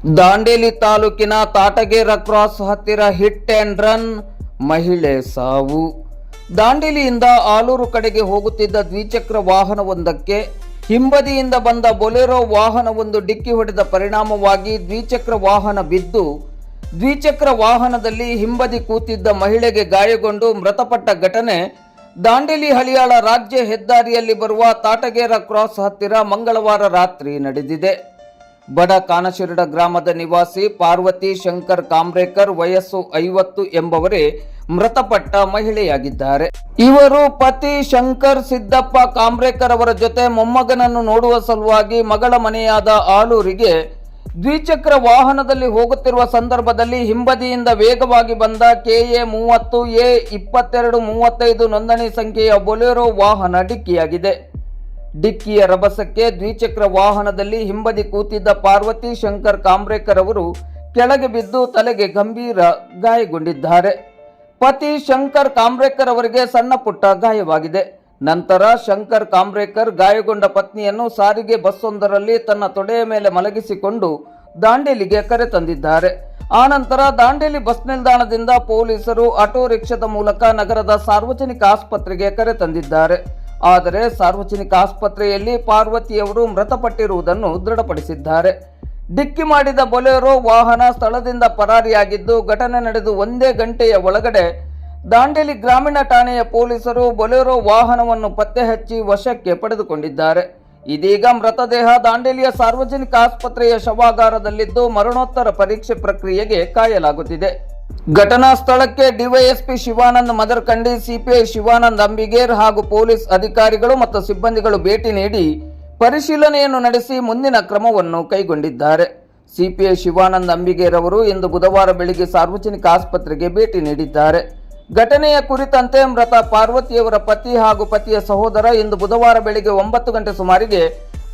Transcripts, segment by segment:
ದಾಂಡೇಲಿ ತಾಲೂಕಿನ ತಾಟಗೇರ ಕ್ರಾಸ್ ಹತ್ತಿರ hit and run, ಮಹಿಳೆ ಸಾವು. ದಾಂಡೇಲಿಯಿಂದ ಆಲೂರು ಕಡೆಗೆ ಹೋಗುತ್ತಿದ್ದ ದ್ವಿಚಕ್ರ ವಾಹನವೊಂದಕ್ಕೆ ಹಿಂಬದಿಯಿಂದ ಬಂದ ಬೊಲೆರೋ ವಾಹನವೊಂದು ಡಿಕ್ಕಿ ಹೊಡೆದ ಪರಿಣಾಮವಾಗಿ ದ್ವಿಚಕ್ರ ವಾಹನ ಬಿದ್ದು ದ್ವಿಚಕ್ರ ವಾಹನದಲ್ಲಿ ಹಿಂಬದಿ ಕೂತಿದ್ದ ಮಹಿಳೆಗೆ ಗಾಯಗೊಂಡು ಮೃತಪಟ್ಟ ಘಟನೆ ದಾಂಡೇಲಿ ಹಳಿಯಾಳ ರಾಜ್ಯ ಹೆದ್ದಾರಿಯಲ್ಲಿ ಬರುವ ತಾಟಗೇರ ಕ್ರಾಸ್ ಹತ್ತಿರ ಮಂಗಳವಾರ ರಾತ್ರಿ ನಡೆದಿದೆ. ಬಡ ಕಾನಶಿರಡ ಗ್ರಾಮದ ನಿವಾಸಿ ಪಾರ್ವತಿ ಶಂಕರ್ ಕಾಮ್ರೇಕರ್ ವಯಸ್ಸು 50 ಎಂಬವರೇ ಮೃತಪಟ್ಟ ಮಹಿಳೆಯಾಗಿದ್ದಾರೆ. ಇವರು ಪತಿ ಶಂಕರ್ ಸಿದ್ದಪ್ಪ ಕಾಮ್ರೇಕರ್ ಅವರ ಜೊತೆ ಮೊಮ್ಮಗನನ್ನು ನೋಡುವ ಸಲುವಾಗಿ ಮಗಳ ಮನೆಯಾದ ಆಲೂರಿಗೆ ದ್ವಿಚಕ್ರ ವಾಹನದಲ್ಲಿ ಹೋಗುತ್ತಿರುವ ಸಂದರ್ಭದಲ್ಲಿ ಹಿಂಬದಿಯಿಂದ ವೇಗವಾಗಿ ಬಂದ KA 30 A 2235 ನೋಂದಣಿ ಸಂಖ್ಯೆಯ ಬೊಲೆರೋ ವಾಹನ ಡಿಕ್ಕಿಯಾಗಿದೆ. ಡಿಕ್ಕಿಯ ರಭಸಕ್ಕೆ ದ್ವಿಚಕ್ರ ವಾಹನದಲ್ಲಿ ಹಿಂಬದಿ ಕೂತಿದ್ದ ಪಾರ್ವತಿ ಶಂಕರ್ ಕಾಮ್ರೇಕರ್ ಅವರು ಕೆಳಗೆ ಬಿದ್ದು ತಲೆಗೆ ಗಂಭೀರ ಗಾಯಗೊಂಡಿದ್ದಾರೆ. ಪತಿ ಶಂಕರ್ ಕಾಮ್ರೇಕರ್ ಅವರಿಗೆ ಸಣ್ಣ ಪುಟ್ಟ ಗಾಯವಾಗಿದೆ. ನಂತರ ಶಂಕರ್ ಕಾಮ್ರೇಕರ್ ಗಾಯಗೊಂಡ ಪತ್ನಿಯನ್ನು ಸಾರಿಗೆ ಬಸ್ಸೊಂದರಲ್ಲಿ ತನ್ನ ತೊಡೆಯ ಮೇಲೆ ಮಲಗಿಸಿಕೊಂಡು ದಾಂಡೇಲಿಗೆ ಕರೆತಂದಿದ್ದಾರೆ. ಆನಂತರ ದಾಂಡೇಲಿ ಬಸ್ ನಿಲ್ದಾಣದಿಂದ ಪೊಲೀಸರು ಆಟೋ ರಿಕ್ಷಾದ ಮೂಲಕ ನಗರದ ಸಾರ್ವಜನಿಕ ಆಸ್ಪತ್ರೆಗೆ ಕರೆತಂದಿದ್ದಾರೆ. ಆದರೆ ಸಾರ್ವಜನಿಕ ಆಸ್ಪತ್ರೆಯಲ್ಲಿ ಪಾರ್ವತಿಯವರು ಮೃತಪಟ್ಟಿರುವುದನ್ನು ದೃಢಪಡಿಸಿದ್ದಾರೆ. ಡಿಕ್ಕಿ ಮಾಡಿದ ಬೊಲೆರೋ ವಾಹನ ಸ್ಥಳದಿಂದ ಪರಾರಿಯಾಗಿದ್ದು, ಘಟನೆ ನಡೆದು ಒಂದೇ ಗಂಟೆಯ ಒಳಗಡೆ ದಾಂಡೇಲಿ ಗ್ರಾಮೀಣ ಠಾಣೆಯ ಪೊಲೀಸರು ಬೊಲೆರೋ ವಾಹನವನ್ನು ಪತ್ತೆ ಹಚ್ಚಿ ವಶಕ್ಕೆ ಪಡೆದುಕೊಂಡಿದ್ದಾರೆ. ಇದೀಗ ಮೃತದೇಹ ದಾಂಡೇಲಿಯ ಸಾರ್ವಜನಿಕ ಆಸ್ಪತ್ರೆಯ ಶವಾಗಾರದಲ್ಲಿದ್ದು ಮರಣೋತ್ತರ ಪರೀಕ್ಷೆ ಪ್ರಕ್ರಿಯೆಗೆ ಕಾಯಲಾಗುತ್ತಿದೆ. ಘಟನಾ ಸ್ಥಳಕ್ಕೆ ಡಿವೈಎಸ್ಪಿ ಶಿವಾನಂದ್ ಮದರ್ಕಂಡಿ, ಸಿಪಿಐ ಶಿವಾನಂದ್ ಅಂಬಿಗೇರ್ ಹಾಗೂ ಪೊಲೀಸ್ ಅಧಿಕಾರಿಗಳು ಮತ್ತು ಸಿಬ್ಬಂದಿಗಳು ಭೇಟಿ ನೀಡಿ ಪರಿಶೀಲನೆಯನ್ನು ನಡೆಸಿ ಮುಂದಿನ ಕ್ರಮವನ್ನು ಕೈಗೊಂಡಿದ್ದಾರೆ. ಸಿಪಿಐ ಶಿವಾನಂದ್ ಅಂಬಿಗೇರ್ ಅವರು ಇಂದು ಬುಧವಾರ ಬೆಳಿಗ್ಗೆ ಸಾರ್ವಜನಿಕ ಆಸ್ಪತ್ರೆಗೆ ಭೇಟಿ ನೀಡಿದ್ದಾರೆ. ಘಟನೆಯ ಕುರಿತಂತೆ ಮೃತ ಪಾರ್ವತಿಯವರ ಪತಿ ಹಾಗೂ ಪತಿಯ ಸಹೋದರ ಇಂದು ಬುಧವಾರ ಬೆಳಿಗ್ಗೆ 9 ಗಂಟೆ ಸುಮಾರಿಗೆ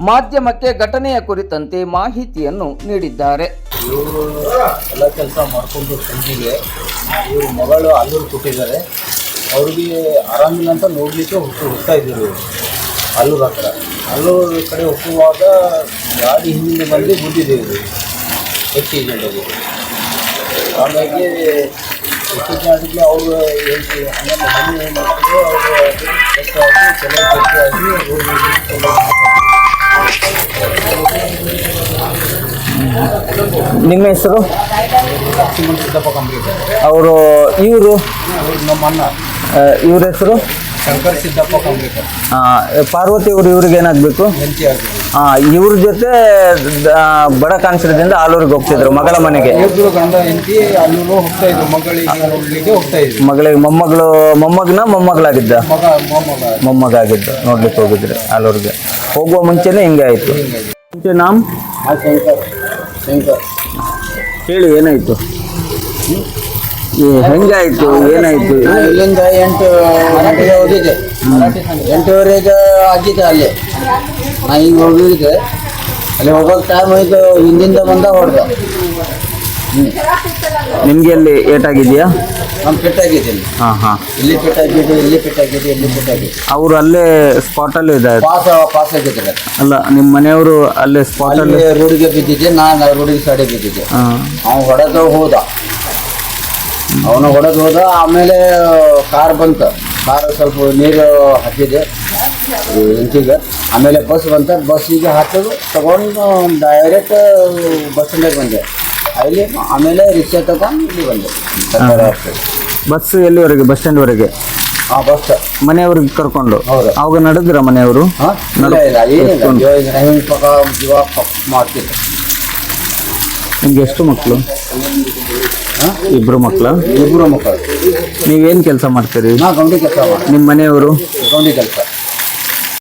ಮಾಧ್ಯಮಕ್ಕೆ ಘಟನೆಯ ಕುರಿತಂತೆ ಮಾಹಿತಿಯನ್ನು ನೀಡಿದ್ದಾರೆ. ಇವರು ಎಲ್ಲ ಕೆಲಸ ಮಾಡಿಕೊಂಡು ಸಂಜೆಗೆ ಇವರು ಮಗಳು ಆಲೂರು ಕೊಟ್ಟಿದ್ದಾರೆ. ಅವ್ರಿಗೆ ಆರಾಮಿಲ್ಲ ಅಂತ ನೋಡಲಿಕ್ಕೆ ಹೋಗ್ತಾ ಇದ್ದರು. ಆಲೂರು ಹತ್ರ ಆಲೂರು ಕಡೆ ಹೋಗುವಾಗ ಗಾಡಿ ಹಿಂದಿನ ಬಂದು ಗುದ್ದಿದ್ದೇವೆ ಎಕ್ಸಿಡೆಂಟಲ್ಲಿ. ಹಾಗಾಗಿ ಎಕ್ಸಿಡೆಂಟ್ಗೆ ಅವರು ಆಮೇಲೆ ಹಣ್ಣು ಏನು ಮಾಡ್ತಿದ್ರು ಅವರು ನಿಮ್ಮ ಹೆಸರು? ಸಿದ್ದಪ್ಪ ಕಾಮ್ರೇಕರ್. ಅವರು ಇವರು ನಮ್ಮ ಅಣ್ಣ. ಇವ್ರ ಹೆಸರು ಶಂಕರ್ ಸಿದ್ದಪ್ಪ ಕಾಮ್ರೇಕರ್. ಪಾರ್ವತಿ ಅವರು ಇವ್ರಿಗೆ ಏನಾಗಬೇಕು? ಹೆಂಡತಿ ಆಗಿದೆ. ಇವ್ರ ಜೊತೆ ಬಡ ಕಾನ್ಸಿರದಿಂದ ಆಲೂರಿಗೆ ಹೋಗ್ತಿದ್ರು ಮಗಳ ಮನೆಗೆ. ಇಬ್ಬರು ಗಂಡ ಹೆಂಡತಿ ಆಲೂರು ಹೋಗ್ತಾ ಇದ್ರು. ಮಗಳಿಗೆ ನೋಡ್ಲಿಕ್ಕೆ ಹೋಗ್ತಾ ಇದ್ರು. ಮಗಳಿಗೆ ಮೊಮ್ಮಗಳಾಗಿದ್ದ ಮೊಮ್ಮಗ ಆಗಿದ್ದು ನೋಡ್ಲಿಕ್ಕೆ ಹೋಗಿದ್ರೆ ಆಲೂರಿಗೆ. ಹೋಗುವ ಮುಂಚೆನೆ ಹಿಂಗೆ ಆಯ್ತು. ಮುಂಚೆ ಶಂಕರ್ ಹೇಳಿ ಏನಾಯ್ತು? ಹೆಂಗಾಯ್ತು ಏನಾಯ್ತು? ಇಲ್ಲಿಂದ 8 ಗಂಟೆಗೆ ಹೋಗಿದ್ದೆ. 8:30 ಆಗಿದ್ದೆ ಅಲ್ಲಿ. ನಾ ಈಗ ಹೋಗಿದ್ದೆ. ಅಲ್ಲಿ ಹೋಗೋಕೆ ಟೈಮ್ ಆಯಿತು. ಹಿಂದಿಂದ ಬಂದ ಹೊಡೆದ. ನಿಮಗೆ ಅಲ್ಲಿ ಏಟಾಗಿದೆಯಾ? ನಮ್ಮ ಪೆಟ್ಟಾಗಿದ್ದೀನಿ. ಇಲ್ಲಿ ಪೆಟ್ಟಾಗಿದ್ದು, ಇಲ್ಲಿ ಪೆಟ್ಟಾಗಿದೆ, ಇಲ್ಲಿ ಪೆಟ್ಟಾಗಿದೆ. ಅವರು ಅಲ್ಲೇ ಸ್ಪಾಟಲ್ಲಿ ಇದ್ದಾರೆ. ಪಾಸ್ ಆಗಿದ್ದಾರೆ. ಅಲ್ಲ, ನಿಮ್ಮ ಮನೆಯವರು ಅಲ್ಲೇ ಸ್ಪಾಟಲ್ಲಿ ರೋಡಿಗೆ ಬಿದ್ದಿದ್ದೆ. ನಾನು ರೋಡಿಗೆ ಸೈಡೆ ಬಿದ್ದಿದ್ದೆ. ಅವನು ಹೊಡೆದು ಹೋದ. ಆಮೇಲೆ ಕಾರ್ ಬಂತು. ಕಾರ್ ಸ್ವಲ್ಪ ನೀರು ಹಾಕಿದೆ ಇಂಚಿಗೆ. ಆಮೇಲೆ ಬಸ್ ಬಂತ. ಬಸ್ಸಿಗೆ ಹಾಕೋದು ತಗೊಂಡು ಡೈರೆಕ್ಟ್ ಬಸ್ ಸ್ಟ್ಯಾಂಡಿಗೆ ಬಂದೆ. ಅಲ್ಲಿ ಆಮೇಲೆ ರಿಕ್ಷಾ ತಗೊಂಡು ಇಲ್ಲಿ ಬಂದೆ. ಬಸ್ ಎಲ್ಲಿವರೆಗೆ? ಬಸ್ ಸ್ಟ್ಯಾಂಡ್ವರೆಗೆ? ಬಸ್ ಮನೆಯವ್ರಿಗೆ ಕರ್ಕೊಂಡು. ಹೌದು. ಅವಾಗ ನಡೆದ್ರ ಮನೆಯವರು? ಜೀವ ಮಾಡ್ತಿದ್ದೆ. ನಿಮ್ಗೆ ಎಷ್ಟು ಮಕ್ಕಳು? ಇಬ್ರು ಮಕ್ಕಳು. ಇಬ್ಬರು ಮಕ್ಕಳು. ನೀವೇನು ಕೆಲಸ ಮಾಡ್ತೀರಿ? ನಾ ಗೌಂಡಿ ಕೆಲಸ. ನಿಮ್ಮ ಮನೆಯವರು? ಗೌಂಡಿ ಕೆಲಸ.